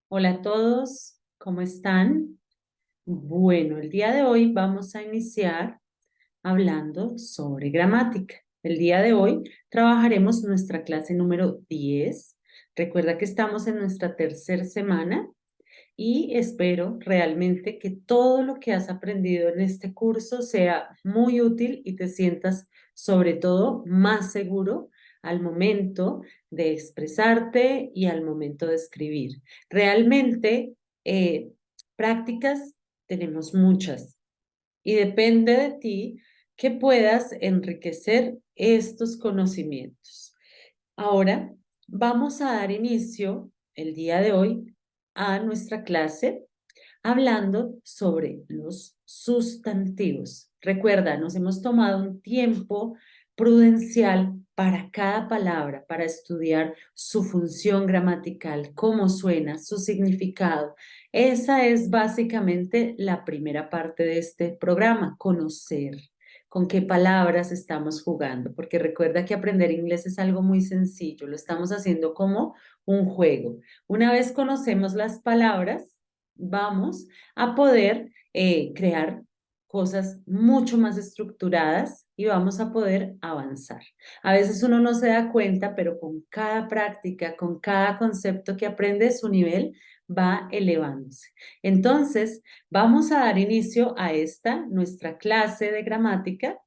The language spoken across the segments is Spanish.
Hola a todos, ¿cómo están? Bueno, el día de hoy vamos a iniciar hablando sobre gramática. El día de hoy trabajaremos nuestra clase número 10. Recuerda que estamos en nuestra tercera semana y espero realmente que todo lo que has aprendido en este curso sea muy útil y te sientas sobre todo más seguro al momento de expresarte y al momento de escribir. Realmente, eh, prácticas tenemos muchas y depende de ti que puedas enriquecer estos conocimientos. Ahora vamos a dar inicio el día de hoy a nuestra clase hablando sobre los sustantivos. Recuerda, nos hemos tomado un tiempo prudencial para cada palabra, para estudiar su función gramatical, cómo suena, su significado. Esa es básicamente la primera parte de este programa, conocer con qué palabras estamos jugando, porque recuerda que aprender inglés es algo muy sencillo, lo estamos haciendo como un juego. Una vez conocemos las palabras, vamos a poder crear cosas mucho más estructuradas y vamos a poder avanzar. A veces uno no se da cuenta, pero con cada práctica, con cada concepto que aprende, su nivel va elevándose. Entonces, vamos a dar inicio a esta, nuestra clase de gramática.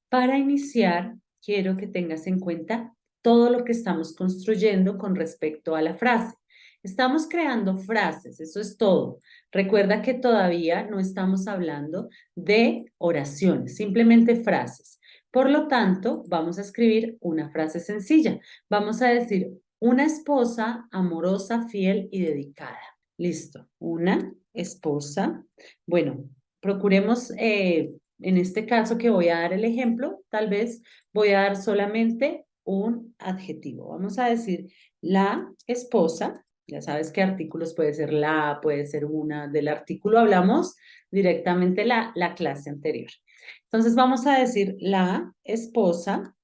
Para iniciar, quiero que tengas en cuenta todo lo que estamos construyendo con respecto a la frase. Estamos creando frases, eso es todo. Recuerda que todavía no estamos hablando de oraciones, simplemente frases. Por lo tanto, vamos a escribir una frase sencilla. Vamos a decir, una esposa amorosa, fiel y dedicada. Listo, una esposa. Bueno, procuremos en este caso que voy a dar el ejemplo, tal vez voy a dar solamente un adjetivo. Vamos a decir la esposa. Ya sabes qué artículos puede ser la, puede ser una. Del artículo hablamos directamente la clase anterior. Entonces vamos a decir la esposa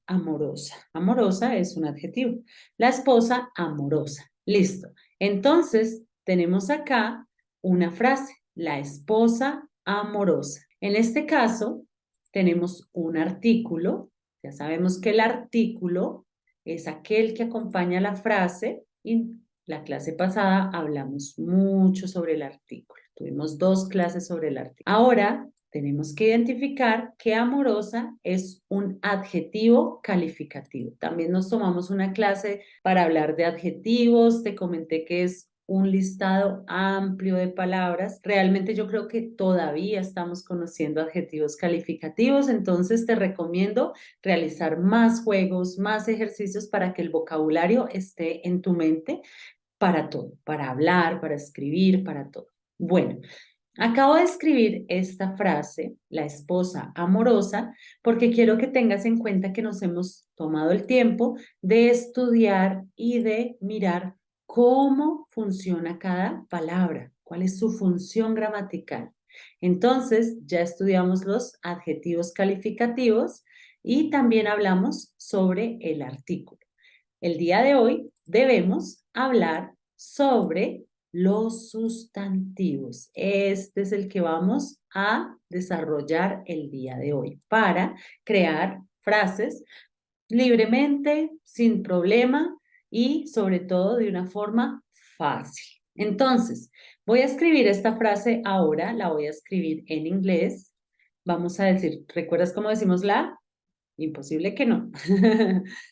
amorosa. Amorosa es un adjetivo. La esposa amorosa. Listo. Entonces tenemos acá una frase. La esposa amorosa. En este caso, tenemos un artículo. Ya sabemos que el artículo es aquel que acompaña la frase y la clase pasada hablamos mucho sobre el artículo. Tuvimos dos clases sobre el artículo. Ahora tenemos que identificar que amorosa es un adjetivo calificativo. También nos tomamos una clase para hablar de adjetivos. Te comenté que es un listado amplio de palabras. Realmente yo creo que todavía estamos conociendo adjetivos calificativos, entonces te recomiendo realizar más juegos, más ejercicios para que el vocabulario esté en tu mente para todo, para hablar, para escribir, para todo. Bueno, acabo de escribir esta frase, la esposa amorosa, porque quiero que tengas en cuenta que nos hemos tomado el tiempo de estudiar y de mirar cómo funciona cada palabra, cuál es su función gramatical. Entonces, ya estudiamos los adjetivos calificativos y también hablamos sobre el artículo. El día de hoy debemos hablar sobre los sustantivos. Este es el que vamos a desarrollar el día de hoy para crear frases libremente, sin problema y sobre todo de una forma fácil. Entonces, voy a escribir esta frase ahora, la voy a escribir en inglés. Vamos a decir, ¿recuerdas cómo decimos la? Imposible que no.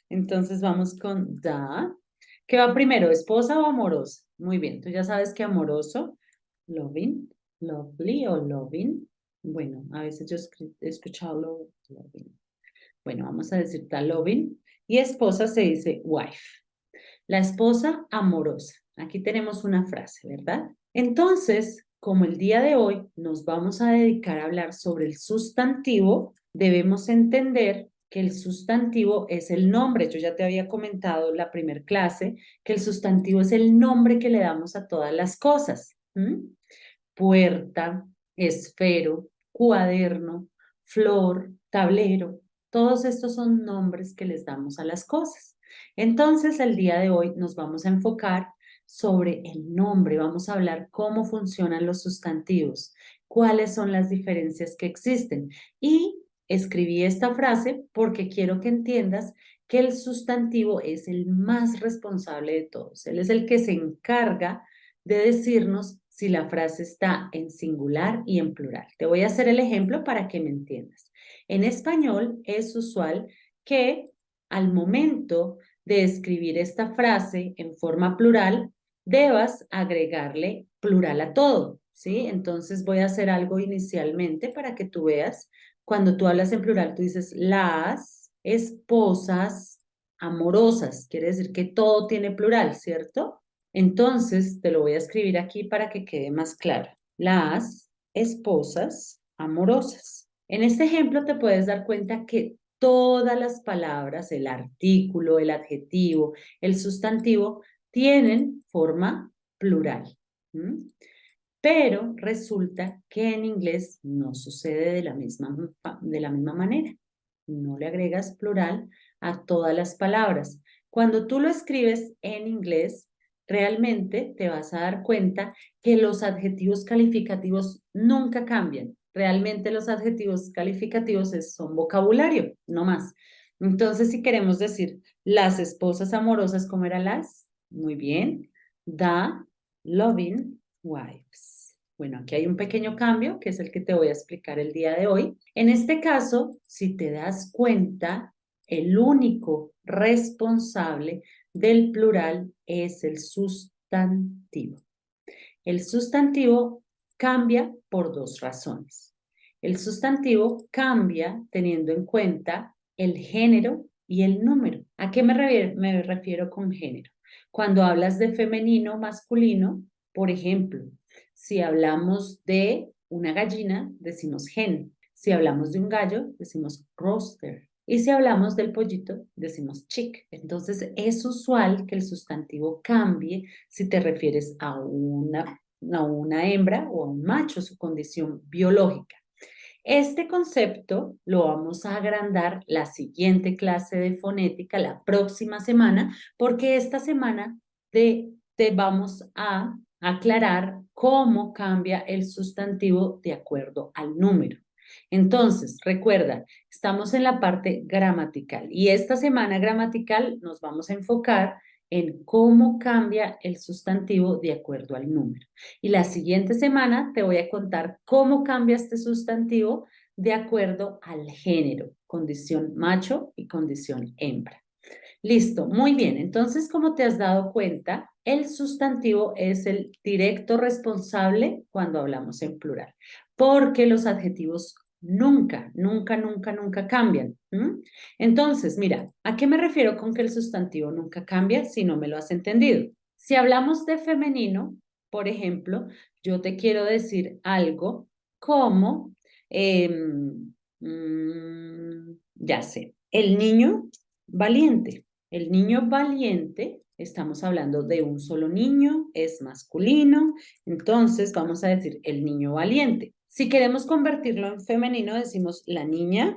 Entonces vamos con da. ¿Qué va primero, esposa o amorosa? Muy bien, tú ya sabes que amoroso, loving, lovely o loving. Bueno, a veces yo he escuchado loving. Bueno, vamos a decir da loving. Y esposa se dice wife. La esposa amorosa. Aquí tenemos una frase, ¿verdad? Entonces, como el día de hoy nos vamos a dedicar a hablar sobre el sustantivo, debemos entender que el sustantivo es el nombre. Yo ya te había comentado en la primera clase que el sustantivo es el nombre que le damos a todas las cosas. Puerta, esfero, cuaderno, flor, tablero. Todos estos son nombres que les damos a las cosas. Entonces, el día de hoy nos vamos a enfocar sobre el nombre. Vamos a hablar cómo funcionan los sustantivos, cuáles son las diferencias que existen. Y escribí esta frase porque quiero que entiendas que el sustantivo es el más responsable de todos. Él es el que se encarga de decirnos si la frase está en singular y en plural. Te voy a hacer el ejemplo para que me entiendas. En español es usual que al momento de escribir esta frase en forma plural, debas agregarle plural a todo, ¿sí? Entonces voy a hacer algo inicialmente para que tú veas. Cuando tú hablas en plural, tú dices las esposas amorosas. Quiere decir que todo tiene plural, ¿cierto? Entonces, te lo voy a escribir aquí para que quede más claro. Las esposas amorosas. En este ejemplo te puedes dar cuenta que todas las palabras, el artículo, el adjetivo, el sustantivo, tienen forma plural. ¿Mm? Pero resulta que en inglés no sucede de la misma manera. No le agregas plural a todas las palabras. Cuando tú lo escribes en inglés, realmente te vas a dar cuenta que los adjetivos calificativos nunca cambian. Realmente los adjetivos calificativos son vocabulario, no más. Entonces, si queremos decir las esposas amorosas, ¿cómo eran las? Muy bien. The loving wives. Bueno, aquí hay un pequeño cambio que es el que te voy a explicar el día de hoy. En este caso, si te das cuenta, el único responsable del plural es el sustantivo. El sustantivo cambia por dos razones. El sustantivo cambia teniendo en cuenta el género y el número. ¿A qué me refiero con género? Cuando hablas de femenino, masculino, por ejemplo, si hablamos de una gallina, decimos hen. Si hablamos de un gallo, decimos rooster. Y si hablamos del pollito, decimos chick. Entonces, es usual que el sustantivo cambie si te refieres a una hembra o a un macho, su condición biológica. Este concepto lo vamos a agrandar la siguiente clase de fonética, la próxima semana, porque esta semana te vamos a aclarar cómo cambia el sustantivo de acuerdo al número. Entonces, recuerda, estamos en la parte gramatical y esta semana gramatical nos vamos a enfocar en cómo cambia el sustantivo de acuerdo al número. Y la siguiente semana te voy a contar cómo cambia este sustantivo de acuerdo al género, condición macho y condición hembra. Listo, muy bien. Entonces, como te has dado cuenta, el sustantivo es el directo responsable cuando hablamos en plural, porque los adjetivos nunca cambian. ¿Mm? Entonces, mira, ¿a qué me refiero con que el sustantivo nunca cambia si no me lo has entendido? Si hablamos de femenino, por ejemplo, yo te quiero decir algo como, ya sé, el niño valiente. El niño valiente, estamos hablando de un solo niño, es masculino, entonces vamos a decir el niño valiente. Si queremos convertirlo en femenino, decimos la niña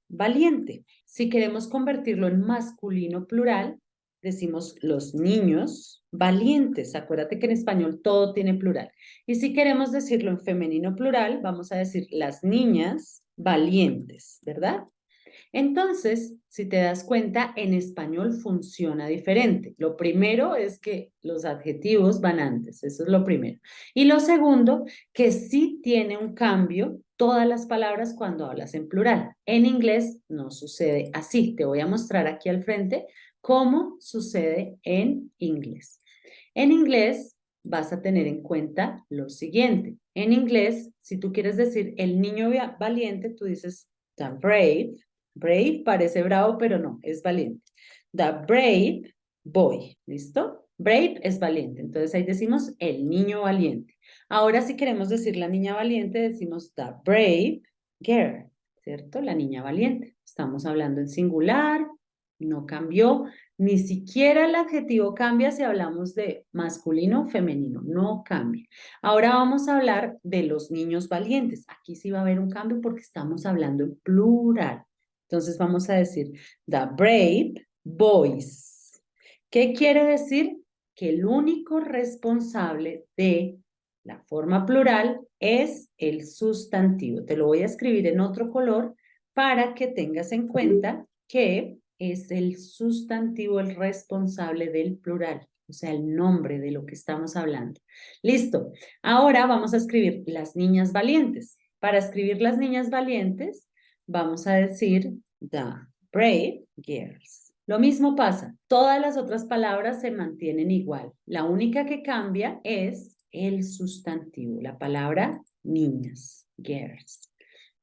valiente. Si queremos convertirlo en masculino plural, decimos los niños valientes. Acuérdate que en español todo tiene plural. Y si queremos decirlo en femenino plural, vamos a decir las niñas valientes, ¿verdad? Entonces, si te das cuenta, en español funciona diferente. Lo primero es que los adjetivos van antes, eso es lo primero. Y lo segundo, que sí tiene un cambio todas las palabras cuando hablas en plural. En inglés no sucede así. Te voy a mostrar aquí al frente cómo sucede en inglés. En inglés vas a tener en cuenta lo siguiente. En inglés, si tú quieres decir el niño valiente, tú dices the brave. Brave parece bravo, pero no, es valiente. The brave boy, ¿listo? Brave es valiente, entonces ahí decimos el niño valiente. Ahora si queremos decir la niña valiente, decimos the brave girl, ¿cierto? La niña valiente. Estamos hablando en singular, no cambió, ni siquiera el adjetivo cambia si hablamos de masculino o femenino, no cambia. Ahora vamos a hablar de los niños valientes. Aquí sí va a haber un cambio porque estamos hablando en plural. Entonces vamos a decir the brave boys. ¿Qué quiere decir? que el único responsable de la forma plural es el sustantivo. Te lo voy a escribir en otro color para que tengas en cuenta que es el sustantivo el responsable del plural, o sea, el nombre de lo que estamos hablando. Listo. Ahora vamos a escribir las niñas valientes. Para escribir las niñas valientes, vamos a decir the brave girls. Lo mismo pasa, todas las otras palabras se mantienen igual. La única que cambia es el sustantivo, la palabra niñas, girls.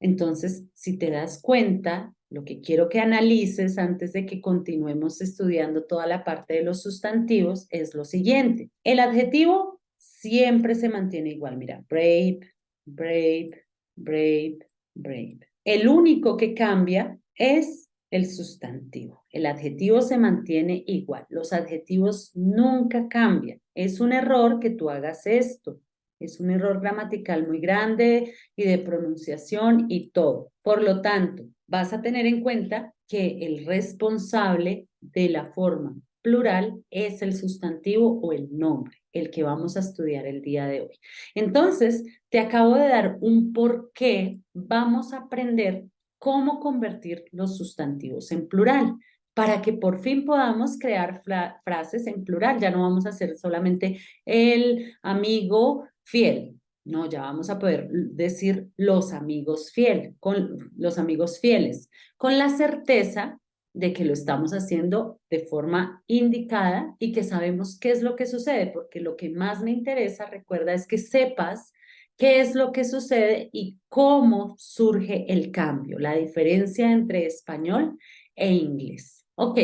Entonces, si te das cuenta, lo que quiero que analices antes de que continuemos estudiando toda la parte de los sustantivos es lo siguiente. El adjetivo siempre se mantiene igual. Mira, brave, brave, brave, brave. El único que cambia es el sustantivo. El adjetivo se mantiene igual. Los adjetivos nunca cambian. Es un error que tú hagas esto. Es un error gramatical muy grande y de pronunciación y todo. Por lo tanto, vas a tener en cuenta que el responsable de la forma plural es el sustantivo o el nombre, el que vamos a estudiar el día de hoy. Entonces, te acabo de dar un por qué vamos a aprender cómo convertir los sustantivos en plural para que por fin podamos crear frases en plural. Ya no vamos a hacer solamente el amigo fiel. No, ya vamos a poder decir los amigos con los amigos fieles, con la certeza de que lo estamos haciendo de forma indicada y que sabemos qué es lo que sucede, porque lo que más me interesa, recuerda, es que sepas qué es lo que sucede y cómo surge el cambio, la diferencia entre español e inglés. Ok,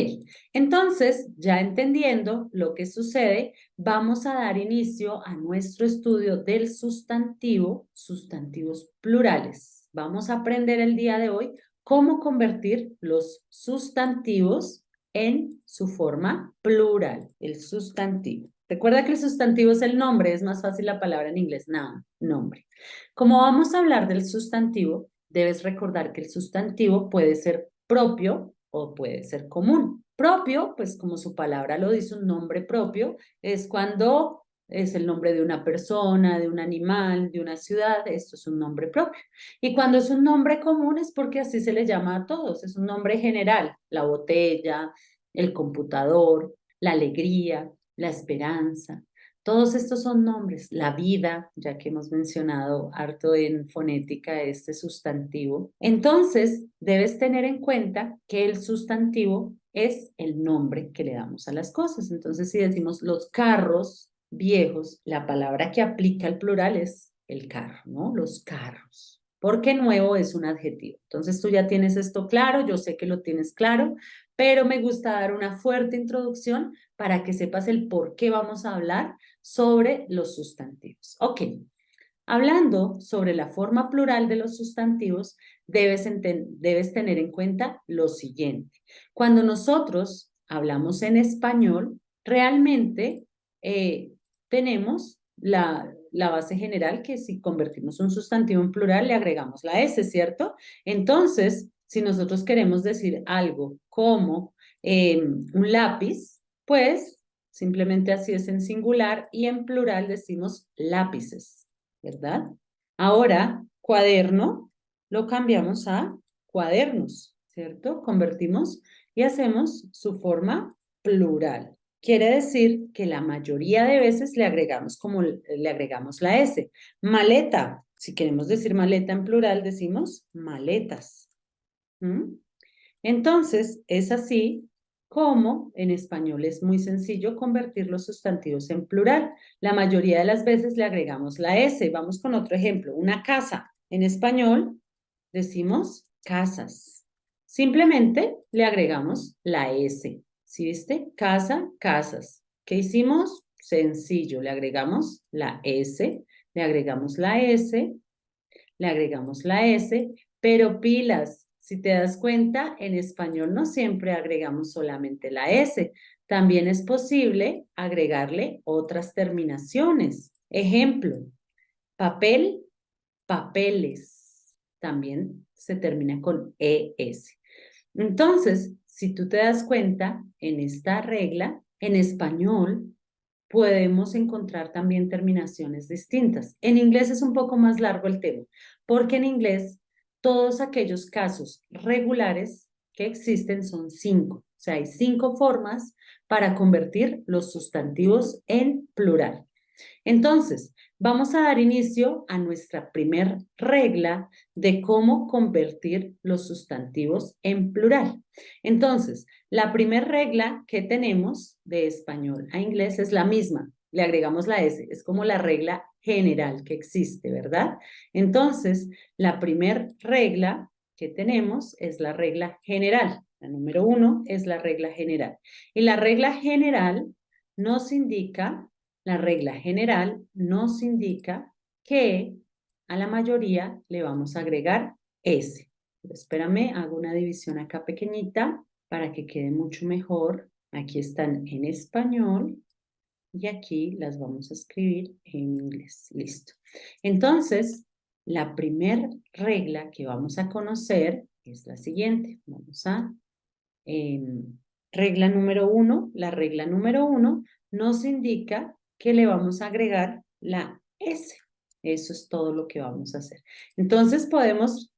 entonces, ya entendiendo lo que sucede, vamos a dar inicio a nuestro estudio del sustantivo, sustantivos plurales. Vamos a aprender el día de hoy cómo convertir los sustantivos en su forma plural, el sustantivo. Recuerda que el sustantivo es el nombre, es más fácil la palabra en inglés, noun, nombre. Como vamos a hablar del sustantivo, debes recordar que el sustantivo puede ser propio o puede ser común. Propio, pues como su palabra lo dice, un nombre propio, es cuando es el nombre de una persona, de un animal, de una ciudad, esto es un nombre propio. Y cuando es un nombre común es porque así se le llama a todos, es un nombre general, la botella, el computador, la alegría, la esperanza. Todos estos son nombres, la vida, ya que hemos mencionado harto en fonética este sustantivo. Entonces, debes tener en cuenta que el sustantivo es el nombre que le damos a las cosas. Entonces, si decimos los carros viejos, la palabra que aplica al plural es el carro, ¿no? Los carros. Porque nuevo es un adjetivo. Entonces, tú ya tienes esto claro, yo sé que lo tienes claro, pero me gusta dar una fuerte introducción para que sepas el por qué vamos a hablar sobre los sustantivos. Ok, hablando sobre la forma plural de los sustantivos, debes tener en cuenta lo siguiente. Cuando nosotros hablamos en español, realmente tenemos la base general que si convertimos un sustantivo en plural le agregamos la S, ¿cierto? Entonces, si nosotros queremos decir algo como un lápiz, pues simplemente así es en singular y en plural decimos lápices, ¿verdad? Ahora, cuaderno lo cambiamos a cuadernos, ¿cierto? Convertimos y hacemos su forma plural. Quiere decir que la mayoría de veces le agregamos como le agregamos la S. Maleta, si queremos decir maleta en plural, decimos maletas. ¿Mm? Entonces, es así como en español es muy sencillo convertir los sustantivos en plural. La mayoría de las veces le agregamos la S. Vamos con otro ejemplo. Una casa. En español decimos casas. Simplemente le agregamos la S. ¿Sí viste? Casa, casas. ¿Qué hicimos? Sencillo. Le agregamos la S, le agregamos la S, le agregamos la S, pero pilas, si te das cuenta, en español no siempre agregamos solamente la S, también es posible agregarle otras terminaciones. Ejemplo, papel, papeles, también se termina con ES. Entonces, si tú te das cuenta, en esta regla, en español, podemos encontrar también terminaciones distintas. En inglés es un poco más largo el tema, porque en inglés todos aquellos casos regulares que existen son 5. O sea, hay 5 formas para convertir los sustantivos en plural. Entonces, vamos a dar inicio a nuestra primer regla de cómo convertir los sustantivos en plural. Entonces, la primera regla que tenemos de español a inglés es la misma. Le agregamos la S, es como la regla general que existe, ¿verdad? Entonces, la primera regla que tenemos es la regla general. La número 1 es la regla general. Y la regla general nos indica la regla general nos indica que a la mayoría le vamos a agregar S. Pero espérame, hago una división acá pequeñita para que quede mucho mejor. Aquí están en español y aquí las vamos a escribir en inglés. Listo. Entonces, la primera regla que vamos a conocer es la siguiente. Vamos a regla número 1. La regla número 1 nos indica que le vamos a agregar la S. Eso es todo lo que vamos a hacer. Entonces podemos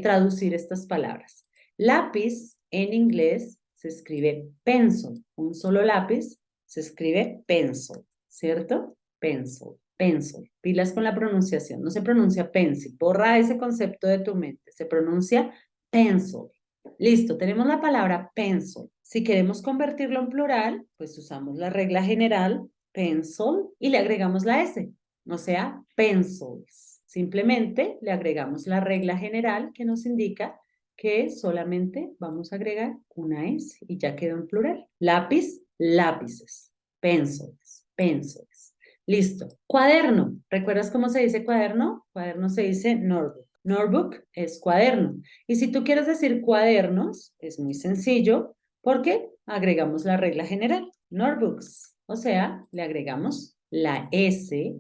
traducir estas palabras. Lápiz en inglés se escribe pencil. Un solo lápiz se escribe pencil, ¿cierto? Pencil, pencil. Pilas con la pronunciación. No se pronuncia pencil. Borra ese concepto de tu mente. Se pronuncia pencil. Listo, tenemos la palabra pencil. Si queremos convertirlo en plural, pues usamos la regla general, pencil, y le agregamos la S, o sea, pencils. Simplemente le agregamos la regla general que nos indica que solamente vamos a agregar una S y ya quedó en plural. Lápiz, lápices. Pencils, pencils. Listo. Cuaderno. ¿Recuerdas cómo se dice cuaderno? Cuaderno se dice notebook. Notebook es cuaderno. Y si tú quieres decir cuadernos, es muy sencillo porque agregamos la regla general, notebooks. O sea, le agregamos la S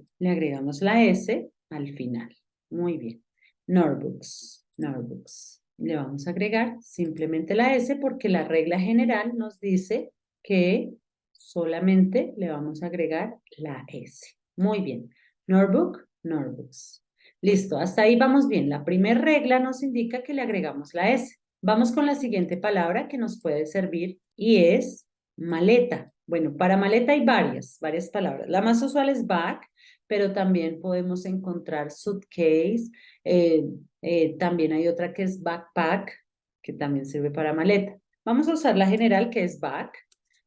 al final. Muy bien. Notebooks, notebooks. Le vamos a agregar simplemente la S porque la regla general nos dice que solamente le vamos a agregar la S. Muy bien. Notebook, notebooks. Listo, hasta ahí vamos bien. La primera regla nos indica que le agregamos la S. Vamos con la siguiente palabra que nos puede servir y es maleta. Bueno, para maleta hay varias palabras. La más usual es bag, pero también podemos encontrar suitcase. También hay otra que es backpack, que también sirve para maleta. Vamos a usar la general que es bag.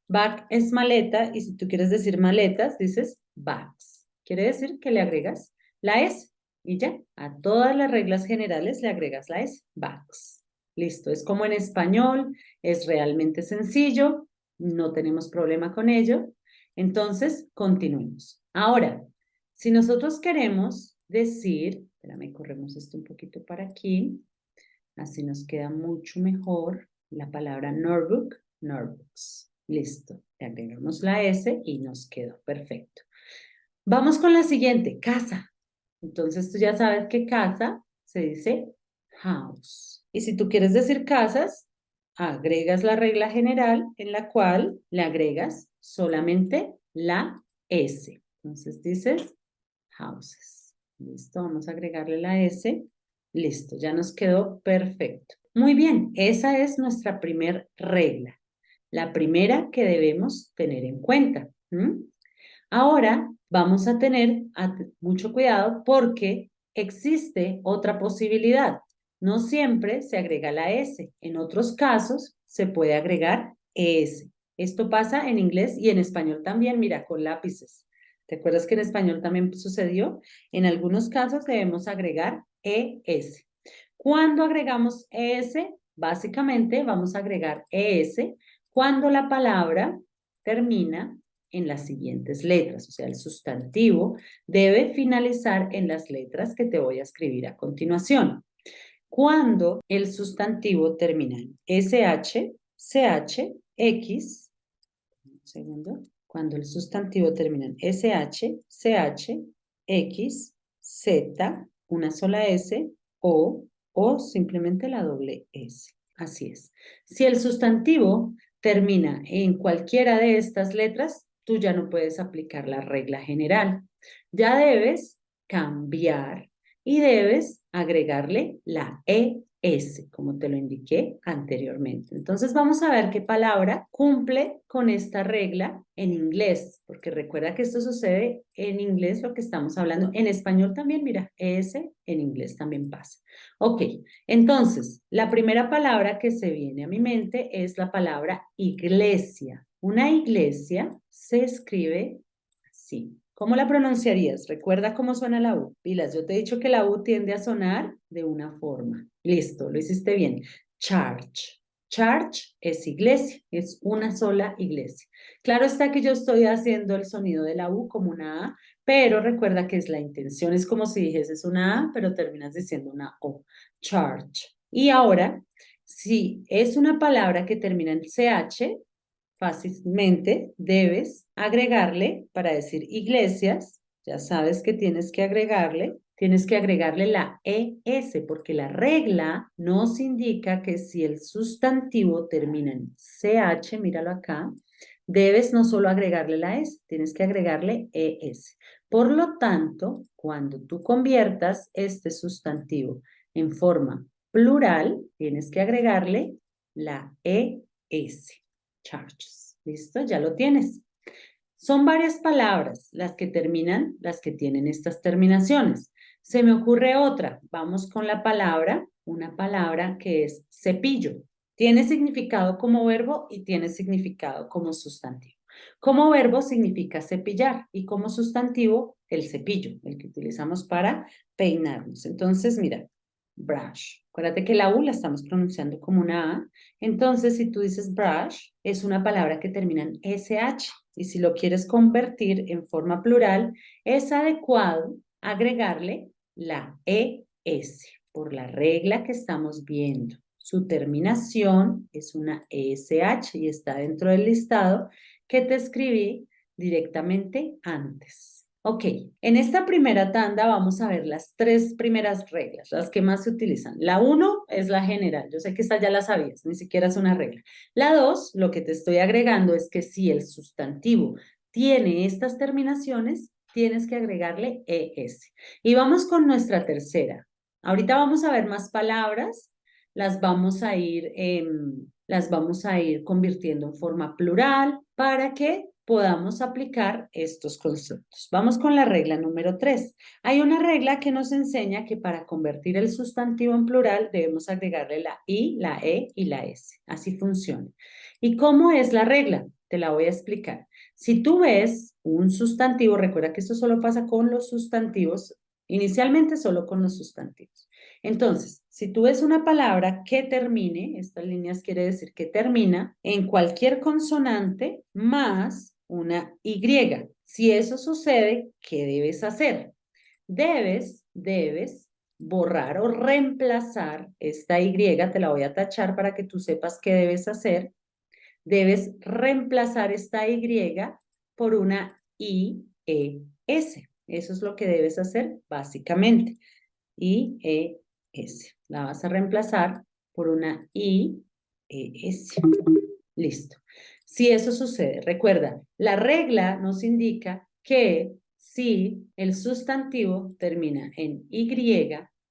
Bag es maleta y si tú quieres decir maletas, dices bags. Quiere decir que le agregas la S. Y ya, a todas las reglas generales le agregas la S, bags. Listo, es como en español, es realmente sencillo, no tenemos problema con ello. Entonces, continuemos. Ahora, si nosotros queremos decir, espérame, corremos esto un poquito para aquí, así nos queda mucho mejor la palabra notebook, notebooks. Listo, le agregamos la S y nos quedó perfecto. Vamos con la siguiente, casa. Entonces tú ya sabes que casa se dice house. Y si tú quieres decir casas, agregas la regla general en la cual le agregas solamente la S. Entonces dices houses. Listo, vamos a agregarle la S. Listo, ya nos quedó perfecto. Muy bien, esa es nuestra primer regla. La primera que debemos tener en cuenta. Ahora vamos a tener mucho cuidado porque existe otra posibilidad. No siempre se agrega la S. En otros casos se puede agregar ES. Esto pasa en inglés y en español también, mira, con lápices. ¿Te acuerdas que en español también sucedió? En algunos casos debemos agregar ES. Cuando agregamos ES, básicamente vamos a agregar ES cuando la palabra termina en las siguientes letras, o sea, el sustantivo debe finalizar en las letras que te voy a escribir a continuación. Cuando el sustantivo termina en SH, CH, X, un segundo, cuando el sustantivo termina en SH, CH, X, Z, una sola S, o simplemente la doble S. Así es. Si el sustantivo termina en cualquiera de estas letras, tú ya no puedes aplicar la regla general. Ya debes cambiar y debes agregarle la ES, como te lo indiqué anteriormente. Entonces vamos a ver qué palabra cumple con esta regla en inglés, porque recuerda que esto sucede en inglés, lo que estamos hablando. En español también, mira, ES en inglés también pasa. Ok, entonces, la primera palabra que se viene a mi mente es la palabra iglesia. Una iglesia se escribe así. ¿Cómo la pronunciarías? Recuerda cómo suena la U. Pilas, yo te he dicho que la U tiende a sonar de una forma. Listo, lo hiciste bien. Church. Church es iglesia, es una sola iglesia. Claro está que yo estoy haciendo el sonido de la U como una A, pero recuerda que es la intención, es como si dijeses una A, pero terminas diciendo una O. Church. Y ahora, si es una palabra que termina en CH, fácilmente debes agregarle, para decir iglesias, ya sabes que tienes que agregarle la ES, porque la regla nos indica que si el sustantivo termina en CH, míralo acá, debes no solo agregarle la S, tienes que agregarle ES. Por lo tanto, cuando tú conviertas este sustantivo en forma plural, tienes que agregarle la ES. Churches. ¿Listo? Ya lo tienes. Son varias palabras las que terminan, las que tienen estas terminaciones. Se me ocurre otra. Vamos con la palabra, una palabra que es cepillo. Tiene significado como verbo y tiene significado como sustantivo. Como verbo significa cepillar y como sustantivo el cepillo, el que utilizamos para peinarnos. Entonces, mira, brush. Acuérdate que la U la estamos pronunciando como una A. Entonces, si tú dices brush, es una palabra que termina en SH. Y si lo quieres convertir en forma plural, es adecuado agregarle la ES por la regla que estamos viendo. Su terminación es una ESH y está dentro del listado que te escribí directamente antes. Ok, en esta primera tanda vamos a ver las tres primeras reglas, las que más se utilizan. La 1 es la general, yo sé que esta ya la sabías, ni siquiera es una regla. La 2, lo que te estoy agregando es que si el sustantivo tiene estas terminaciones, tienes que agregarle ES. Y vamos con nuestra tercera. Ahorita vamos a ver más palabras, las vamos a ir convirtiendo en forma plural para que podamos aplicar estos conceptos. Vamos con la regla número 3. Hay una regla que nos enseña que para convertir el sustantivo en plural debemos agregarle la I, la E y la S. Así funciona. ¿Y cómo es la regla? Te la voy a explicar. Si tú ves un sustantivo, recuerda que esto solo pasa con los sustantivos, inicialmente solo con los sustantivos. Entonces, si tú ves una palabra que termine, estas líneas quiere decir que termina en cualquier consonante más una Y. Si eso sucede, ¿qué debes hacer? Debes borrar o reemplazar esta Y, te la voy a tachar para que tú sepas qué debes hacer. Debes reemplazar esta Y por una IES. Eso es lo que debes hacer básicamente. IES. La vas a reemplazar por una IES. Listo. Si eso sucede, recuerda, la regla nos indica que si el sustantivo termina en Y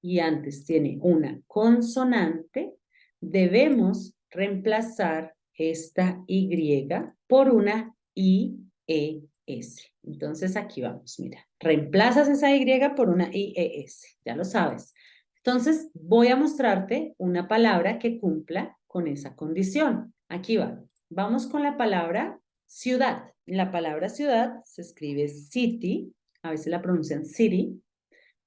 y antes tiene una consonante, debemos reemplazar esta Y por una IES. Entonces aquí vamos, mira, reemplazas esa Y por una IES, ya lo sabes. Entonces voy a mostrarte una palabra que cumpla con esa condición. Aquí va. Vamos con la palabra ciudad. La palabra ciudad se escribe city, a veces la pronuncian city,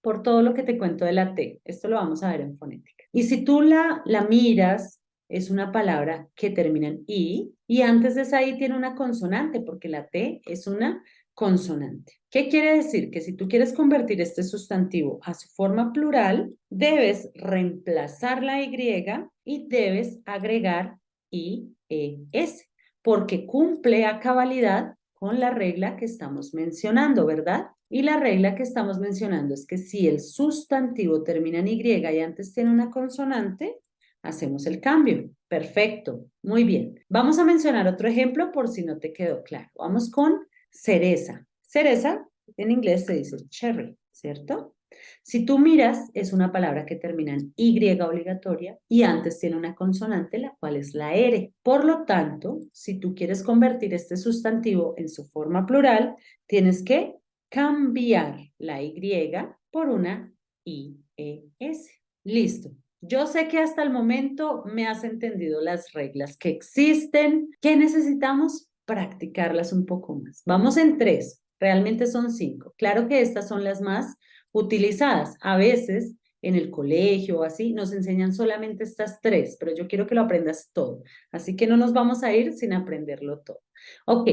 por todo lo que te cuento de la T. Esto lo vamos a ver en fonética. Y si tú la miras, es una palabra que termina en I y antes de esa I tiene una consonante porque la T es una consonante. ¿Qué quiere decir? Que si tú quieres convertir este sustantivo a su forma plural, debes reemplazar la Y y debes agregar IES porque cumple a cabalidad con la regla que estamos mencionando, ¿verdad? Y la regla que estamos mencionando es que si el sustantivo termina en Y y antes tiene una consonante, hacemos el cambio. Perfecto, muy bien. Vamos a mencionar otro ejemplo por si no te quedó claro. Vamos con cereza. Cereza en inglés se dice cherry, ¿cierto? Si tú miras, es una palabra que termina en Y obligatoria y antes tiene una consonante, la cual es la R. Por lo tanto, si tú quieres convertir este sustantivo en su forma plural, tienes que cambiar la Y por una IES. Listo. Yo sé que hasta el momento me has entendido las reglas que existen. ¿Qué necesitamos? Practicarlas un poco más. Vamos en 3. Realmente son 5. Claro que estas son las más utilizadas. A veces en el colegio o así nos enseñan solamente estas 3, pero yo quiero que lo aprendas todo. Así que no nos vamos a ir sin aprenderlo todo. Ok,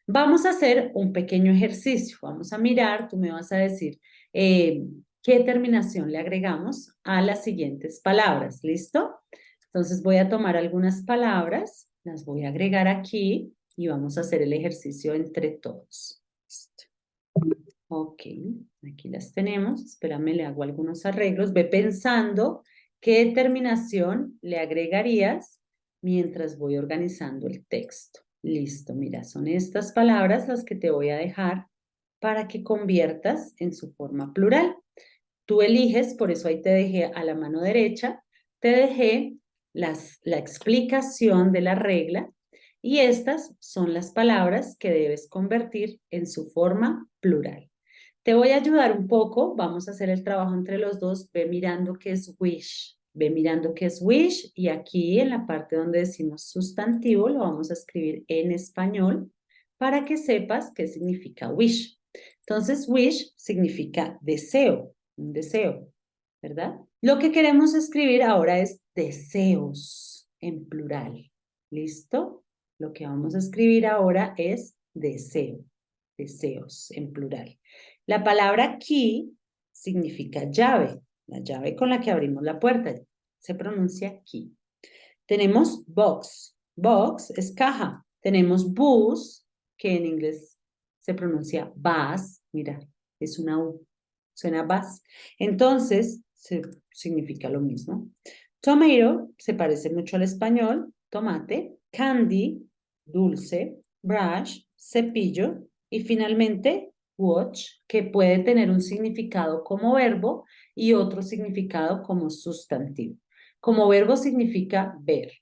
vamos a hacer un pequeño ejercicio. Vamos a mirar, tú me vas a decir qué terminación le agregamos a las siguientes palabras. ¿Listo? Entonces voy a tomar algunas palabras, las voy a agregar aquí y vamos a hacer el ejercicio entre todos. Listo. Ok, aquí las tenemos. Espérame, le hago algunos arreglos. Ve pensando qué terminación le agregarías mientras voy organizando el texto. Listo, mira, son estas palabras las que te voy a dejar para que conviertas en su forma plural. Tú eliges, por eso ahí te dejé a la mano derecha, te dejé la explicación de la regla y estas son las palabras que debes convertir en su forma plural. Te voy a ayudar un poco, vamos a hacer el trabajo entre los dos, ve mirando qué es wish, ve mirando qué es wish y aquí en la parte donde decimos sustantivo lo vamos a escribir en español para que sepas qué significa wish. Entonces, wish significa deseo, un deseo, ¿verdad? Lo que queremos escribir ahora es deseos en plural. ¿Listo? Lo que vamos a escribir ahora es deseo, deseos en plural. La palabra key significa llave, la llave con la que abrimos la puerta. Se pronuncia key. Tenemos box. Box es caja. Tenemos bus, que en inglés se pronuncia bus. Mira, es una U. Suena bus. Entonces, significa lo mismo. Tomato se parece mucho al español. Tomate. Candy, dulce. Brush, cepillo. Y finalmente, watch, que puede tener un significado como verbo y otro significado como sustantivo. Como verbo significa ver,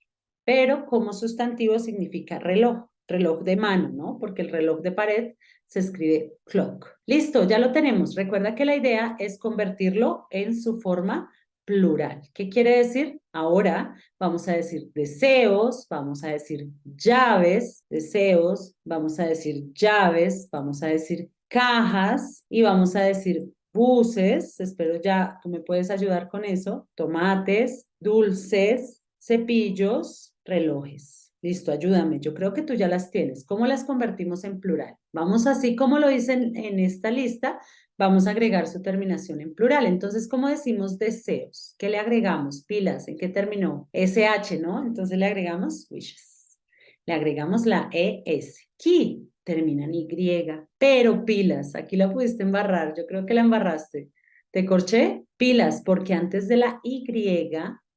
pero como sustantivo significa reloj, reloj de mano, ¿no? Porque el reloj de pared se escribe clock. Listo, ya lo tenemos. Recuerda que la idea es convertirlo en su forma plural. ¿Qué quiere decir? Ahora vamos a decir deseos, vamos a decir llaves, deseos, vamos a decir llaves, vamos a decir cajas y vamos a decir buses, espero ya tú me puedes ayudar con eso, tomates, dulces, cepillos, relojes. Listo, ayúdame. Yo creo que tú ya las tienes. ¿Cómo las convertimos en plural? Vamos así como lo dicen en esta lista, vamos a agregar su terminación en plural. Entonces, ¿cómo decimos deseos? ¿Qué le agregamos? Pilas, ¿en qué terminó? SH, ¿no? Entonces le agregamos wishes. Le agregamos la ES. Key termina en Y, pero pilas, aquí la pudiste embarrar, yo creo que la embarraste. ¿Te corché? Pilas, porque antes de la Y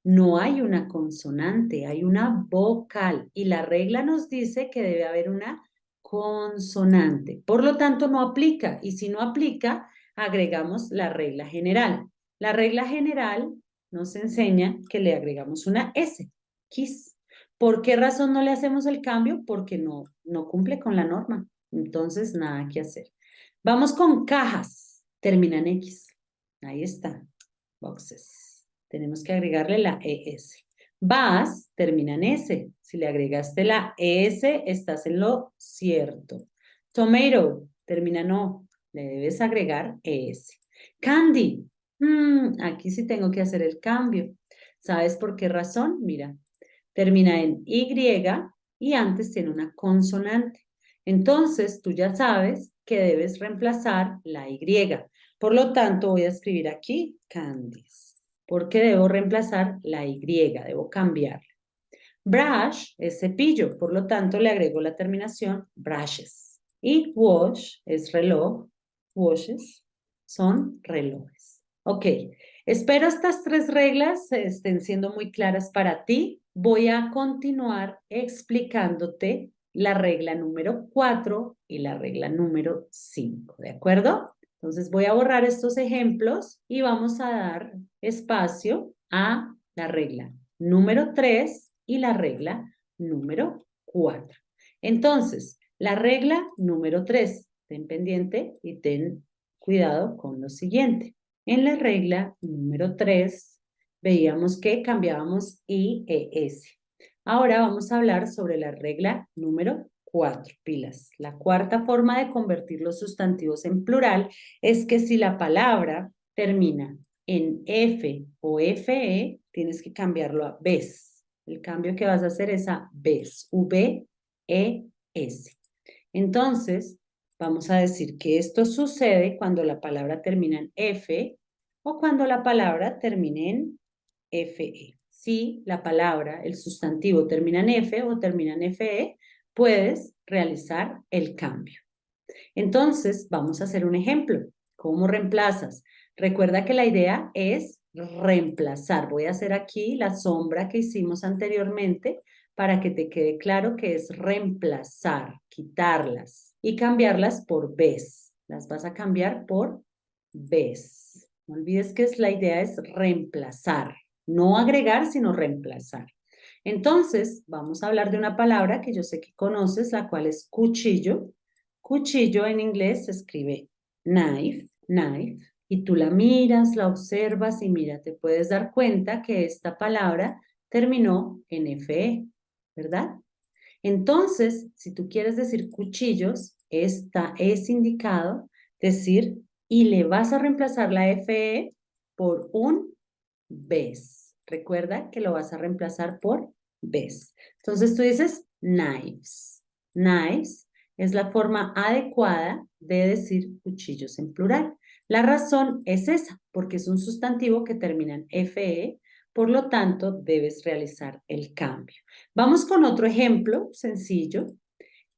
no hay una consonante, hay una vocal y la regla nos dice que debe haber una consonante. Por lo tanto, no aplica y si no aplica, agregamos la regla general. La regla general nos enseña que le agregamos una S, kiss. ¿Por qué razón no le hacemos el cambio? Porque no cumple con la norma. Entonces, nada que hacer. Vamos con cajas. Termina en X. Ahí está. Boxes. Tenemos que agregarle la ES. Vas termina en S. Si le agregaste la ES, estás en lo cierto. Tomato termina en O. Le debes agregar ES. Candy. Aquí sí tengo que hacer el cambio. ¿Sabes por qué razón? Mira, termina en Y y antes tiene una consonante. Entonces, tú ya sabes que debes reemplazar la Y. Por lo tanto, voy a escribir aquí candies, porque debo reemplazar la Y, debo cambiarla. Brush es cepillo, por lo tanto, le agrego la terminación brushes. Y wash es reloj, washes son relojes. Ok, espero estas 3 reglas estén siendo muy claras para ti. Voy a continuar explicándote la regla número 4 y la regla número 5, ¿de acuerdo? Entonces voy a borrar estos ejemplos y vamos a dar espacio a la regla número 3 y la regla número 4. Entonces, la regla número 3, ten pendiente y ten cuidado con lo siguiente. En la regla número 3 veíamos que cambiábamos I, E, S. Ahora vamos a hablar sobre la regla número 4, pilas. La cuarta forma de convertir los sustantivos en plural es que si la palabra termina en F o FE, tienes que cambiarlo a ves. El cambio que vas a hacer es a ves, V-E-S. Entonces, vamos a decir que esto sucede cuando la palabra termina en F o cuando la palabra termine en FE. Si la palabra, el sustantivo termina en F o termina en FE, puedes realizar el cambio. Entonces, vamos a hacer un ejemplo. ¿Cómo reemplazas? Recuerda que la idea es reemplazar. Voy a hacer aquí la sombra que hicimos anteriormente para que te quede claro que es reemplazar, quitarlas y cambiarlas por ves. Las vas a cambiar por ves. No olvides que la idea es reemplazar, no agregar, sino reemplazar. Entonces, vamos a hablar de una palabra que yo sé que conoces, la cual es cuchillo. Cuchillo en inglés se escribe knife, knife, y tú la miras, la observas y mira, te puedes dar cuenta que esta palabra terminó en FE, ¿verdad? Entonces, si tú quieres decir cuchillos, esta es indicado decir y le vas a reemplazar la FE por un ves. Recuerda que lo vas a reemplazar por ves. Entonces tú dices knives. Knives es la forma adecuada de decir cuchillos en plural. La razón es esa, porque es un sustantivo que termina en FE, por lo tanto debes realizar el cambio. Vamos con otro ejemplo sencillo.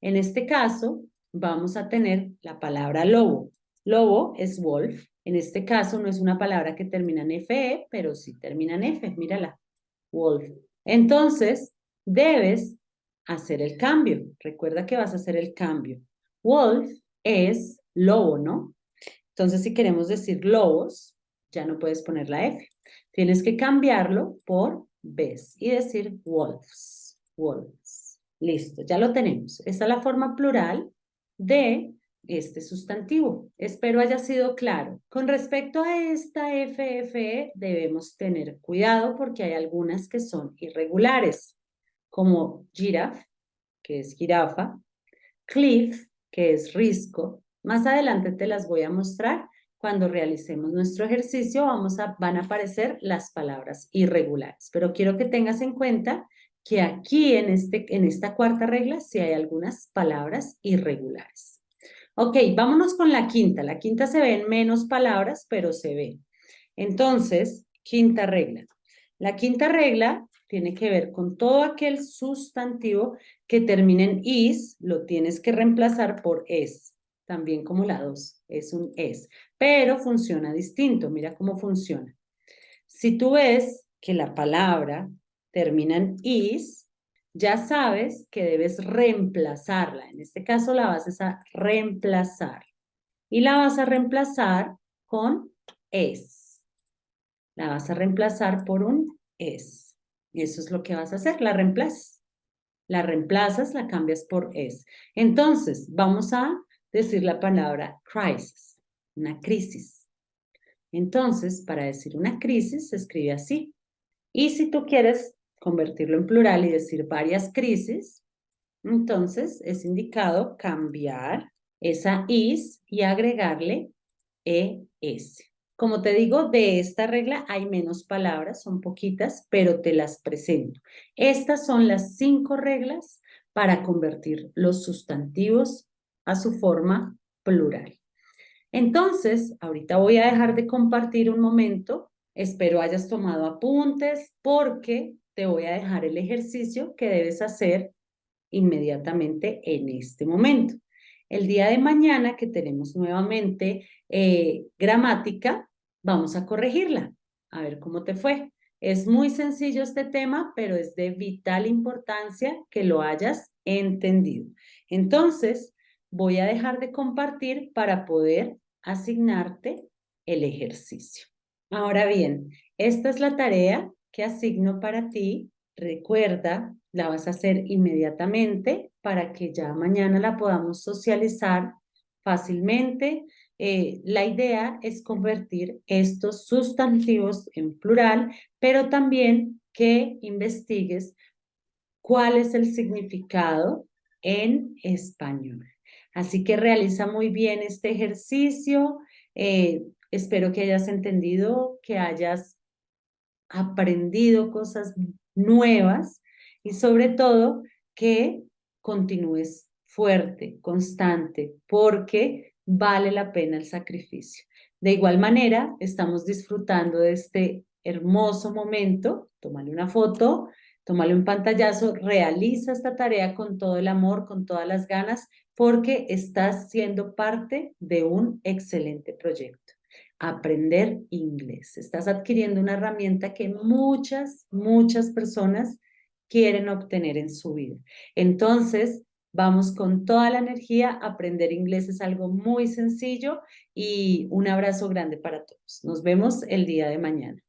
En este caso, vamos a tener la palabra lobo. Lobo es wolf. En este caso no es una palabra que termina en FE, pero sí termina en F. Mírala, wolf. Entonces, debes hacer el cambio. Recuerda que vas a hacer el cambio. Wolf es lobo, ¿no? Entonces, si queremos decir lobos, ya no puedes poner la F. Tienes que cambiarlo por ves y decir wolves, wolves. Listo, ya lo tenemos. Esta es la forma plural de este sustantivo. Espero haya sido claro. Con respecto a esta FFE, debemos tener cuidado porque hay algunas que son irregulares, como giraffe, que es jirafa, cliff, que es risco. Más adelante te las voy a mostrar. Cuando realicemos nuestro ejercicio van a aparecer las palabras irregulares. Pero quiero que tengas en cuenta que aquí en esta cuarta regla sí hay algunas palabras irregulares. Ok, vámonos con la quinta. La quinta se ven menos palabras, pero se ve. Entonces, quinta regla. La quinta regla tiene que ver con todo aquel sustantivo que termine en is, lo tienes que reemplazar por es, también como la 2, es un es, pero funciona distinto, mira cómo funciona. Si tú ves que la palabra termina en is, ya sabes que debes reemplazarla, en este caso la vas a reemplazar y la vas a reemplazar con es. La vas a reemplazar por un es. Eso es lo que vas a hacer, la reemplazas. La reemplazas, la cambias por es. Entonces, vamos a decir la palabra crisis, una crisis. Entonces, para decir una crisis se escribe así. Y si tú quieres convertirlo en plural y decir varias crisis, entonces es indicado cambiar esa is y agregarle es. Como te digo, de esta regla hay menos palabras, son poquitas, pero te las presento. Estas son las 5 reglas para convertir los sustantivos a su forma plural. Entonces, ahorita voy a dejar de compartir un momento. Espero hayas tomado apuntes porque te voy a dejar el ejercicio que debes hacer inmediatamente en este momento. El día de mañana que tenemos nuevamente gramática, vamos a corregirla, a ver cómo te fue. Es muy sencillo este tema, pero es de vital importancia que lo hayas entendido. Entonces, voy a dejar de compartir para poder asignarte el ejercicio. Ahora bien, esta es la tarea que asigno para ti. Recuerda, la vas a hacer inmediatamente para que ya mañana la podamos socializar fácilmente. La idea es convertir estos sustantivos en plural, pero también que investigues cuál es el significado en español. Así que realiza muy bien este ejercicio. Espero que hayas entendido, que hayas aprendido cosas nuevas y sobre todo que continúes fuerte, constante, porque vale la pena el sacrificio. De igual manera, estamos disfrutando de este hermoso momento. Tómale una foto, tómale un pantallazo, realiza esta tarea con todo el amor, con todas las ganas, porque estás siendo parte de un excelente proyecto. Aprender inglés. Estás adquiriendo una herramienta que muchas personas quieren obtener en su vida. Entonces, vamos con toda la energía. Aprender inglés es algo muy sencillo y un abrazo grande para todos. Nos vemos el día de mañana.